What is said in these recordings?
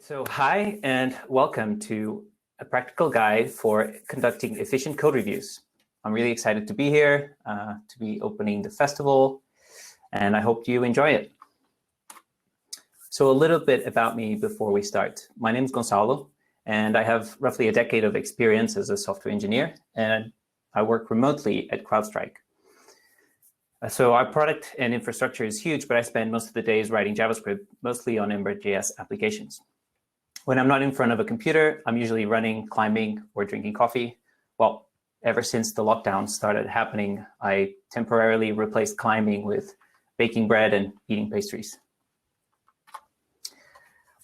So hi and welcome to a practical guide for conducting efficient code reviews. I'm really excited to be here, to be opening the festival, and I hope you enjoy it. So a little bit about me before we start. My name is Gonçalo, and I have roughly a decade of experience as a software engineer, and I work remotely at CrowdStrike. So our product and infrastructure is huge, but I spend most of the days writing JavaScript, mostly on Ember.js applications. When I'm not in front of a computer, I'm usually running, climbing, or drinking coffee. Well, ever since the lockdown started happening, I temporarily replaced climbing with baking bread and eating pastries.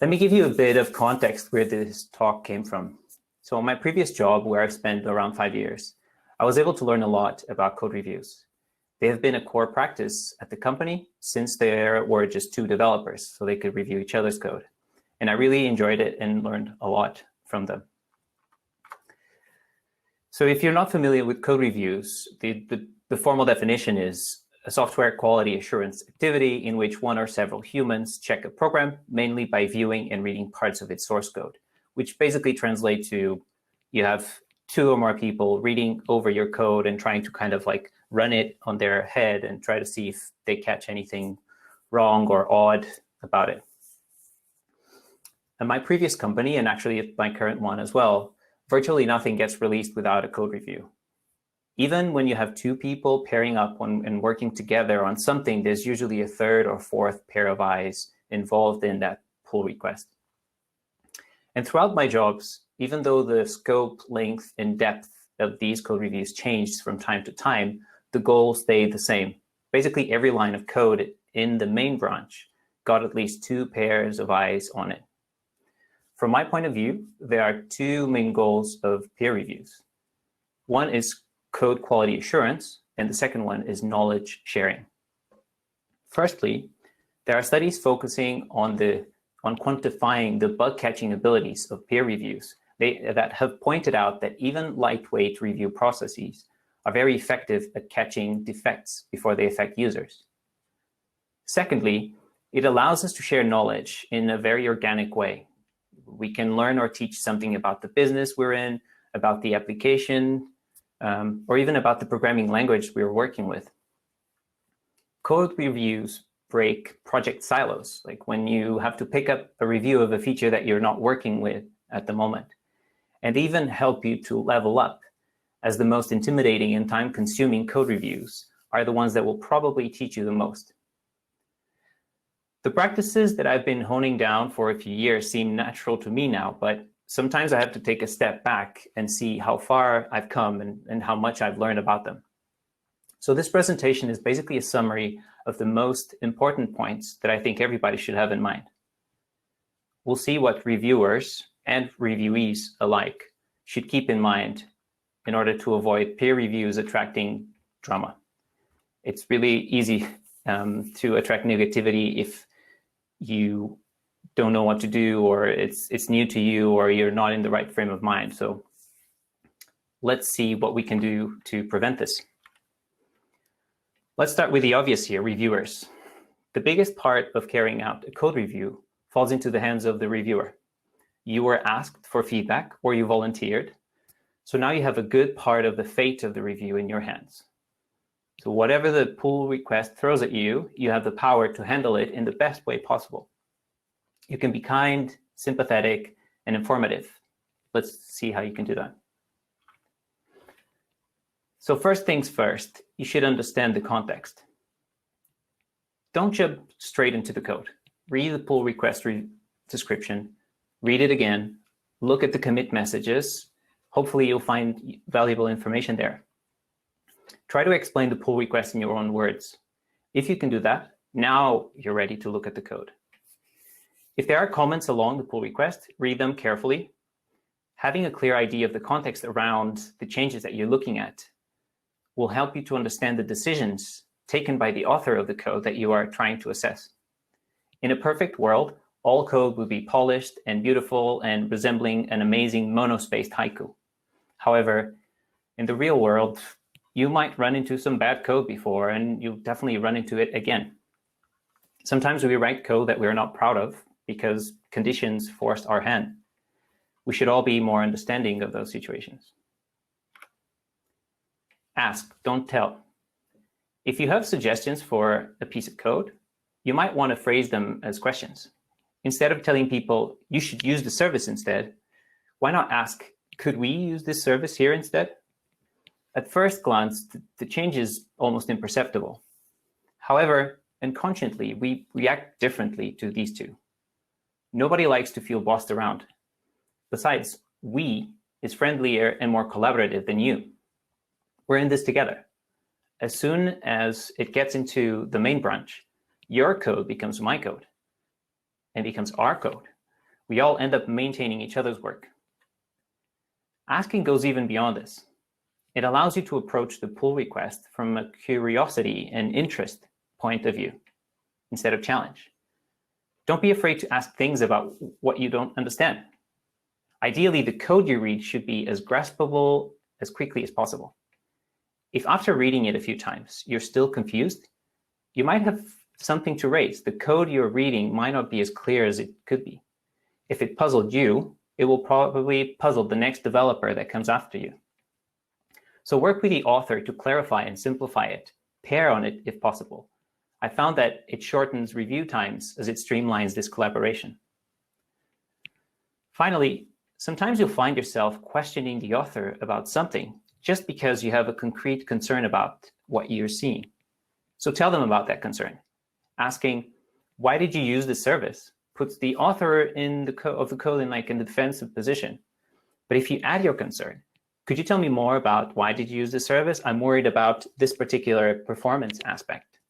Let me give you a bit of context where this talk came from. So in my previous job, where I spent around 5 years, I was able to learn a lot about code reviews. They have been a core practice at the company since there were just 2 developers, so they could review each other's code. And I really enjoyed it and learned a lot from them. So if you're not familiar with code reviews, the formal definition is a software quality assurance activity in which one or several humans check a program, mainly by viewing and reading parts of its source code, which basically translates to you have 2 or more people reading over your code and trying to kind of like run it on their head and try to see if they catch anything wrong or odd about it. At my previous company, and actually at my current one as well, virtually nothing gets released without a code review. Even when you have 2 people pairing up and working together on something, there's usually a 3rd or 4th pair of eyes involved in that pull request. And throughout my jobs, even though the scope, length, and depth of these code reviews changed from time to time, the goal stayed the same. Basically, every line of code in the main branch got at least 2 pairs of eyes on it. From my point of view, there are 2 main goals of peer reviews. One is code quality assurance, and the second one is knowledge sharing. Firstly, there are studies focusing on quantifying the bug-catching abilities of peer reviews that have pointed out that even lightweight review processes are very effective at catching defects before they affect users. Secondly, it allows us to share knowledge in a very organic way. We can learn or teach something about the business we're in, about the application, or even about the programming language we're working with. Code reviews break project silos, like when you have to pick up a review of a feature that you're not working with at the moment, and even help you to level up, as the most intimidating and time-consuming code reviews are the ones that will probably teach you the most. The practices that I've been honing down for a few years seem natural to me now, but sometimes I have to take a step back and see how far I've come and how much I've learned about them. So this presentation is basically a summary of the most important points that I think everybody should have in mind. We'll see what reviewers and reviewees alike should keep in mind in order to avoid peer reviews attracting drama. It's really easy to attract negativity if you don't know what to do, or it's new to you, or you're not in the right frame of mind. So let's see what we can do to prevent this. Let's start with the obvious here, reviewers. The biggest part of carrying out a code review falls into the hands of the reviewer. You were asked for feedback or you volunteered. So now you have a good part of the fate of the review in your hands. So whatever the pull request throws at you, you have the power to handle it in the best way possible. You can be kind, sympathetic, and informative. Let's see how you can do that. So first things first, you should understand the context. Don't jump straight into the code. Read the pull request description, read it again, look at the commit messages. Hopefully you'll find valuable information there. Try to explain the pull request in your own words. If you can do that, now you're ready to look at the code. If there are comments along the pull request, read them carefully. Having a clear idea of the context around the changes that you're looking at will help you to understand the decisions taken by the author of the code that you are trying to assess. In a perfect world, all code would be polished and beautiful and resembling an amazing monospaced haiku. However, in the real world, you might run into some bad code before, and you'll definitely run into it again. Sometimes we write code that we're not proud of, because conditions forced our hand. We should all be more understanding of those situations. Ask, don't tell. If you have suggestions for a piece of code, you might want to phrase them as questions. Instead of telling people, you should use the service instead, why not ask, could we use this service here instead? At first glance, the change is almost imperceptible. However, unconsciously, we react differently to these two. Nobody likes to feel bossed around. Besides, we is friendlier and more collaborative than you. We're in this together. As soon as it gets into the main branch, your code becomes my code and becomes our code. We all end up maintaining each other's work. Asking goes even beyond this. It allows you to approach the pull request from a curiosity and interest point of view instead of challenge. Don't be afraid to ask things about what you don't understand. Ideally, the code you read should be as graspable as quickly as possible. If after reading it a few times, you're still confused, you might have something to raise. The code you're reading might not be as clear as it could be. If it puzzled you, it will probably puzzle the next developer that comes after you. So work with the author to clarify and simplify it. Pair on it if possible. I found that it shortens review times as it streamlines this collaboration. Finally, sometimes you'll find yourself questioning the author about something just because you have a concrete concern about what you're seeing. So tell them about that concern. Asking, why did you use this service? Puts the author in the code in the defensive position. But if you add your concern, could you tell me more about why did you use this service? I'm worried about this particular performance aspect.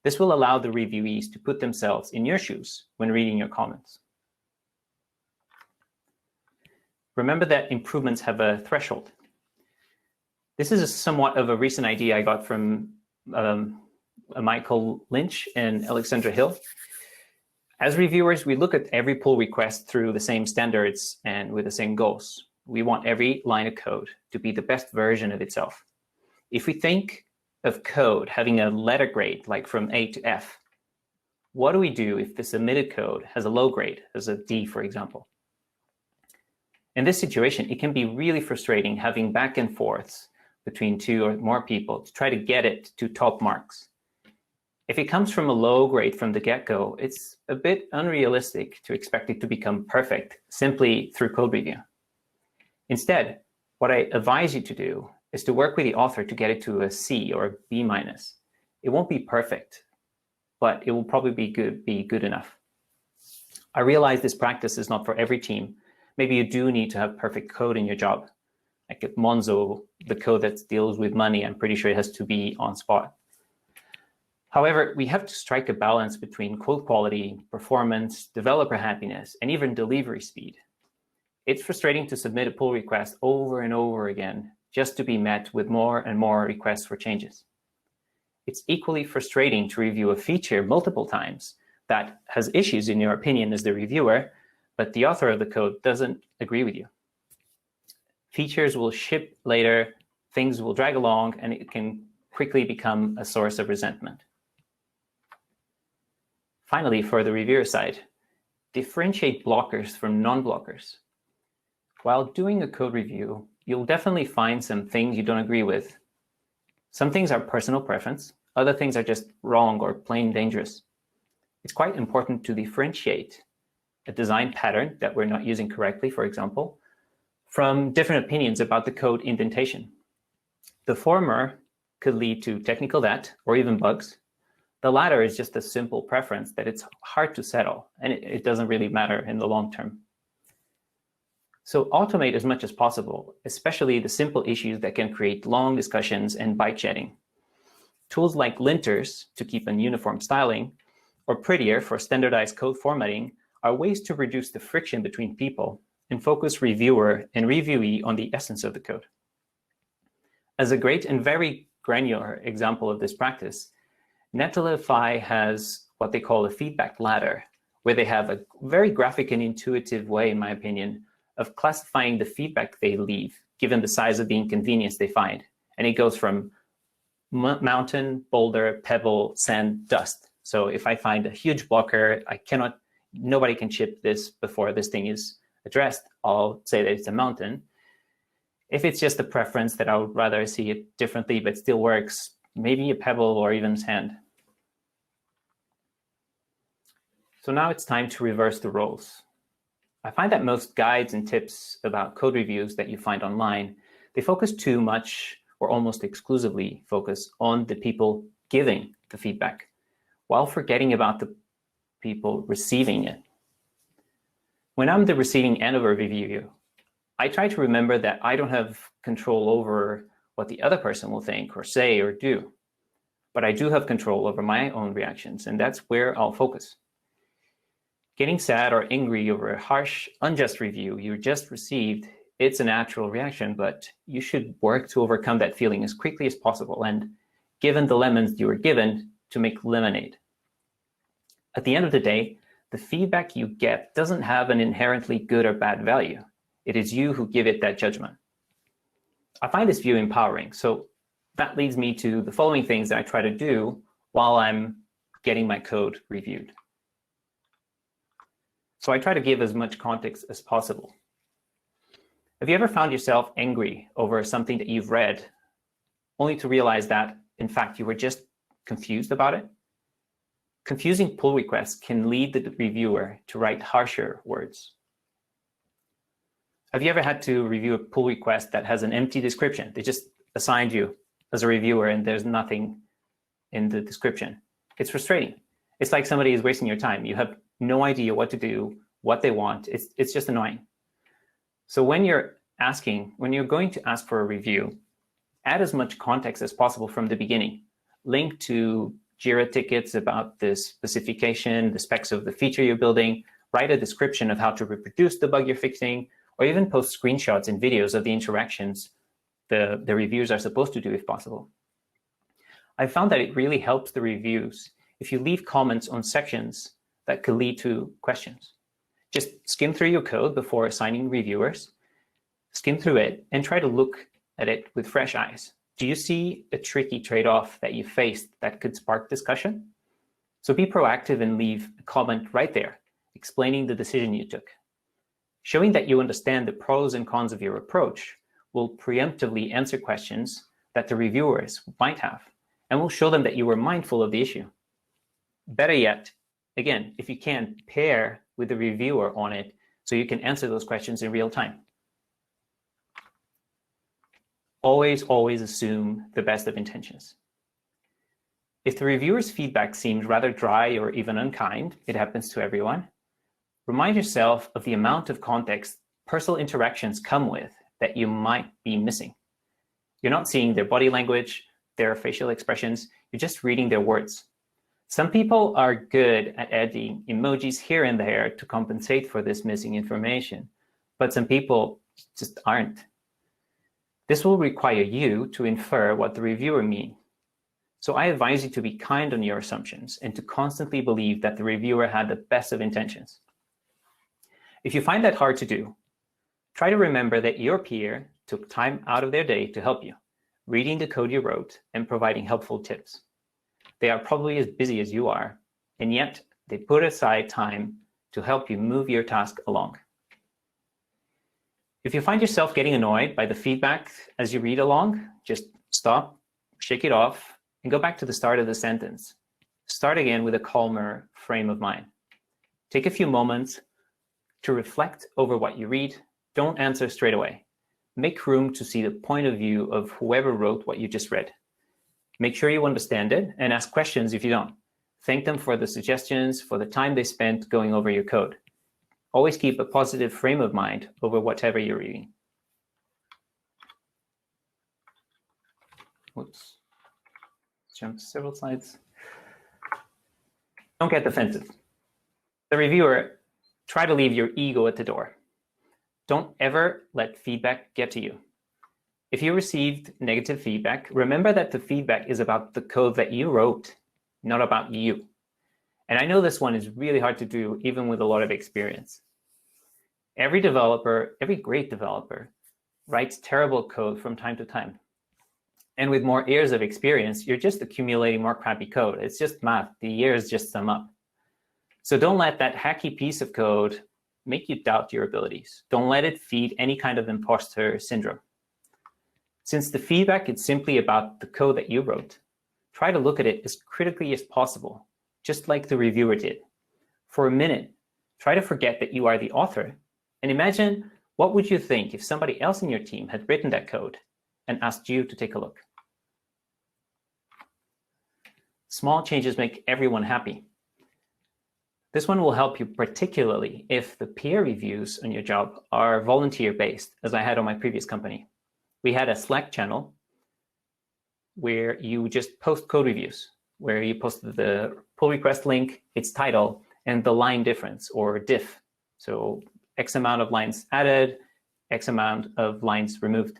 This will allow the reviewees to put themselves in your shoes when reading your comments. Remember that improvements have a threshold. This is somewhat of a recent idea I got from Michael Lynch and Alexandra Hill. As reviewers, we look at every pull request through the same standards and with the same goals. We want every line of code to be the best version of itself. If we think of code having a letter grade, like from A to F, what do we do if the submitted code has a low grade, as a D, for example? In this situation, it can be really frustrating having back and forths between two or more people to try to get it to top marks. If it comes from a low grade from the get-go, it's a bit unrealistic to expect it to become perfect simply through code review. Instead, what I advise you to do is to work with the author to get it to a C or a B-. It won't be perfect, but it will probably be good enough. I realize this practice is not for every team. Maybe you do need to have perfect code in your job. Like at Monzo, the code that deals with money, I'm pretty sure it has to be on spot. However, we have to strike a balance between code quality, performance, developer happiness, and even delivery speed. It's frustrating to submit a pull request over and over again just to be met with more and more requests for changes. It's equally frustrating to review a feature multiple times that has issues in your opinion as the reviewer, but the author of the code doesn't agree with you. Features will ship later, things will drag along, and it can quickly become a source of resentment. Finally, for the reviewer side, differentiate blockers from non-blockers. While doing a code review, you'll definitely find some things you don't agree with. Some things are personal preference, other things are just wrong or plain dangerous. It's quite important to differentiate a design pattern that we're not using correctly, for example, from different opinions about the code indentation. The former could lead to technical debt or even bugs. The latter is just a simple preference that it's hard to settle, and it doesn't really matter in the long term. So automate as much as possible, especially the simple issues that can create long discussions and bike shedding. Tools like linters to keep a uniform styling, or Prettier for standardized code formatting, are ways to reduce the friction between people and focus reviewer and reviewee on the essence of the code. As a great and very granular example of this practice, Netlify has what they call a feedback ladder, where they have a very graphic and intuitive way, in my opinion, of classifying the feedback they leave, given the size of the inconvenience they find. And it goes from mountain, boulder, pebble, sand, dust. So if I find a huge blocker, I cannot nobody can ship this before this thing is addressed, I'll say that it's a mountain. If it's just a preference that I would rather see it differently but still works, maybe a pebble or even sand. So now it's time to reverse the roles. I find that most guides and tips about code reviews that you find online, they focus too much or almost exclusively focus on the people giving the feedback, while forgetting about the people receiving it. When I'm the receiving end of a review, I try to remember that I don't have control over what the other person will think or say or do, but I do have control over my own reactions, and that's where I'll focus. Getting sad or angry over a harsh, unjust review you just received, it's a natural reaction, but you should work to overcome that feeling as quickly as possible and, given the lemons you were given, to make lemonade. At the end of the day, the feedback you get doesn't have an inherently good or bad value. It is you who give it that judgment. I find this view empowering, so that leads me to the following things that I try to do while I'm getting my code reviewed. So I try to give as much context as possible. Have you ever found yourself angry over something that you've read, only to realize that, in fact, you were just confused about it? Confusing pull requests can lead the reviewer to write harsher words. Have you ever had to review a pull request that has an empty description? They just assigned you as a reviewer and there's nothing in the description. It's frustrating. It's like somebody is wasting your time. You have no idea what to do, what they want. It's just annoying. So when you're going to ask for a review, add as much context as possible from the beginning. Link to Jira tickets about the specification, the specs of the feature you're building, write a description of how to reproduce the bug you're fixing, or even post screenshots and videos of the interactions the reviewers are supposed to do if possible. I've found that it really helps the reviews if you leave comments on sections that could lead to questions. Just skim through your code before assigning reviewers, skim through it, and try to look at it with fresh eyes. Do you see a tricky trade-off that you faced that could spark discussion? So be proactive and leave a comment right there, explaining the decision you took. Showing that you understand the pros and cons of your approach will preemptively answer questions that the reviewers might have, and will show them that you were mindful of the issue. Better yet, again, if you can, pair with the reviewer on it so you can answer those questions in real time. Always, always assume the best of intentions. If the reviewer's feedback seems rather dry or even unkind, it happens to everyone, remind yourself of the amount of context personal interactions come with that you might be missing. You're not seeing their body language, their facial expressions, you're just reading their words. Some people are good at adding emojis here and there to compensate for this missing information, but some people just aren't. This will require you to infer what the reviewer means. So I advise you to be kind on your assumptions and to constantly believe that the reviewer had the best of intentions. If you find that hard to do, try to remember that your peer took time out of their day to help you, reading the code you wrote and providing helpful tips. They are probably as busy as you are, and yet they put aside time to help you move your task along. If you find yourself getting annoyed by the feedback as you read along, just stop, shake it off, and go back to the start of the sentence. Start again with a calmer frame of mind. Take a few moments to reflect over what you read. Don't answer straight away. Make room to see the point of view of whoever wrote what you just read. Make sure you understand it and ask questions if you don't. Thank them for the suggestions, for the time they spent going over your code. Always keep a positive frame of mind over whatever you're reading. Whoops. Jumped several slides. Don't get defensive. The reviewer, try to leave your ego at the door. Don't ever let feedback get to you. If you received negative feedback, remember that the feedback is about the code that you wrote, not about you. And I know this one is really hard to do, even with a lot of experience. Every developer, every great developer, writes terrible code from time to time. And with more years of experience, you're just accumulating more crappy code. It's just math. The years just sum up. So don't let that hacky piece of code make you doubt your abilities. Don't let it feed any kind of imposter syndrome. Since the feedback is simply about the code that you wrote, try to look at it as critically as possible, just like the reviewer did. For a minute, try to forget that you are the author and imagine what would you think if somebody else in your team had written that code and asked you to take a look. Small changes make everyone happy. This one will help you particularly if the peer reviews on your job are volunteer-based, as I had on my previous company. We had a Slack channel where you just post code reviews, where you posted the pull request link, its title, and the line difference, or diff. So X amount of lines added, X amount of lines removed.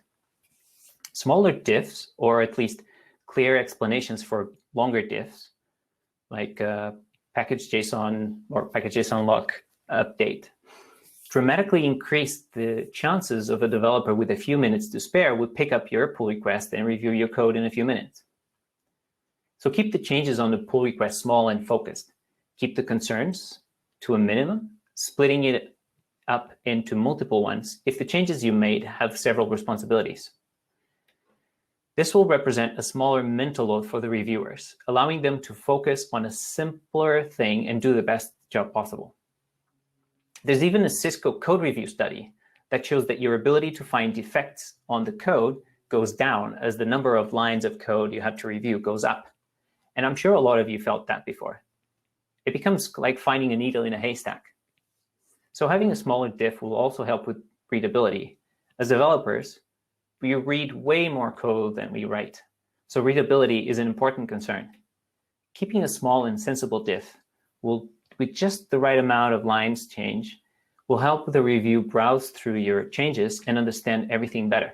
Smaller diffs, or at least clear explanations for longer diffs, like package.json or package.json lock update, dramatically increase the chances of a developer with a few minutes to spare would pick up your pull request and review your code in a few minutes. So keep the changes on the pull request small and focused. Keep the concerns to a minimum, splitting it up into multiple ones if the changes you made have several responsibilities. This will represent a smaller mental load for the reviewers, allowing them to focus on a simpler thing and do the best job possible. There's even a Cisco code review study that shows that your ability to find defects on the code goes down as the number of lines of code you have to review goes up. And I'm sure a lot of you felt that before. It becomes like finding a needle in a haystack. So having a smaller diff will also help with readability. As developers, we read way more code than we write. So readability is an important concern. Keeping a small and sensible diff will, with just the right amount of lines change, will help the review browse through your changes and understand everything better.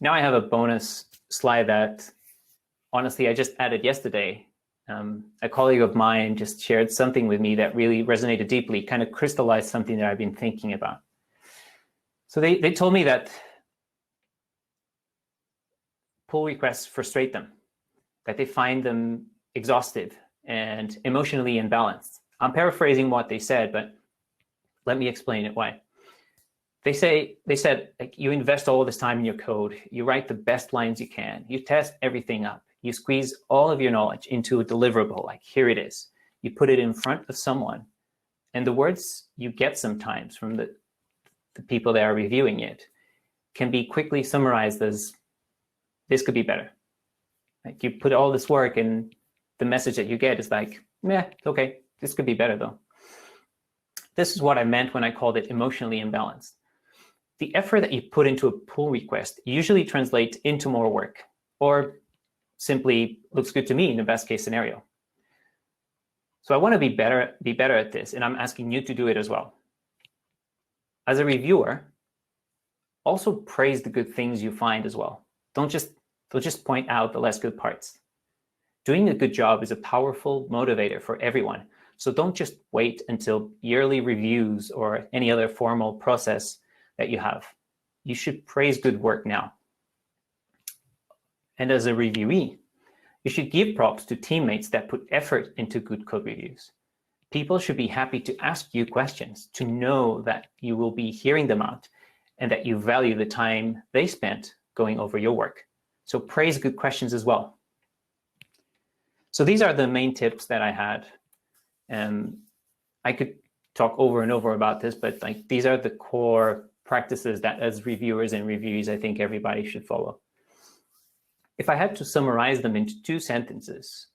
Now I have a bonus slide that, honestly, I just added yesterday. A colleague of mine just shared something with me that really resonated deeply, kind of crystallized something that I've been thinking about. So they told me that pull requests frustrate them, that they find them exhaustive and emotionally imbalanced. I'm paraphrasing what they said, but let me explain it why. They said, like, you invest all this time in your code, you write the best lines you can, you test everything up, you squeeze all of your knowledge into a deliverable, like here it is. You put it in front of someone, and the words you get sometimes from the people that are reviewing it can be quickly summarized as, this could be better. Like, you put all this work and the message that you get is like, meh, okay, this could be better though. This is what I meant when I called it emotionally imbalanced. The effort that you put into a pull request usually translates into more work, or simply looks good to me in the best case scenario. So I want to be better at this, and I'm asking you to do it as well. As a reviewer, also praise the good things you find as well. Don't just point out the less good parts. Doing a good job is a powerful motivator for everyone. So don't just wait until yearly reviews or any other formal process that you have. You should praise good work now. And as a reviewee, you should give props to teammates that put effort into good code reviews. People should be happy to ask you questions, to know that you will be hearing them out and that you value the time they spent going over your work. So praise good questions as well. So these are the main tips that I had. I could talk over and over about this, but like, these are the core practices that as reviewers and reviewees, I think everybody should follow. If I had to summarize them into 2 sentences,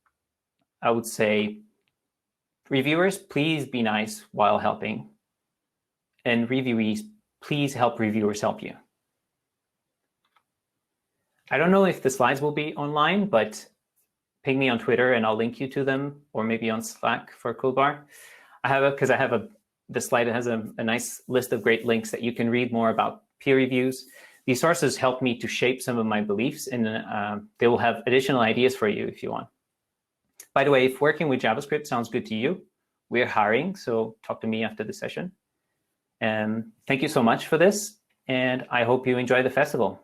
I would say, reviewers, please be nice while helping. And reviewees, please help reviewers help you. I don't know if the slides will be online, but ping me on Twitter and I'll link you to them, or maybe on Slack for codebar. The slide has a nice list of great links that you can read more about peer reviews. These sources help me to shape some of my beliefs, and they will have additional ideas for you if you want. By the way, if working with JavaScript sounds good to you, we're hiring, so talk to me after the session. Thank you so much for this, and I hope you enjoy the festival.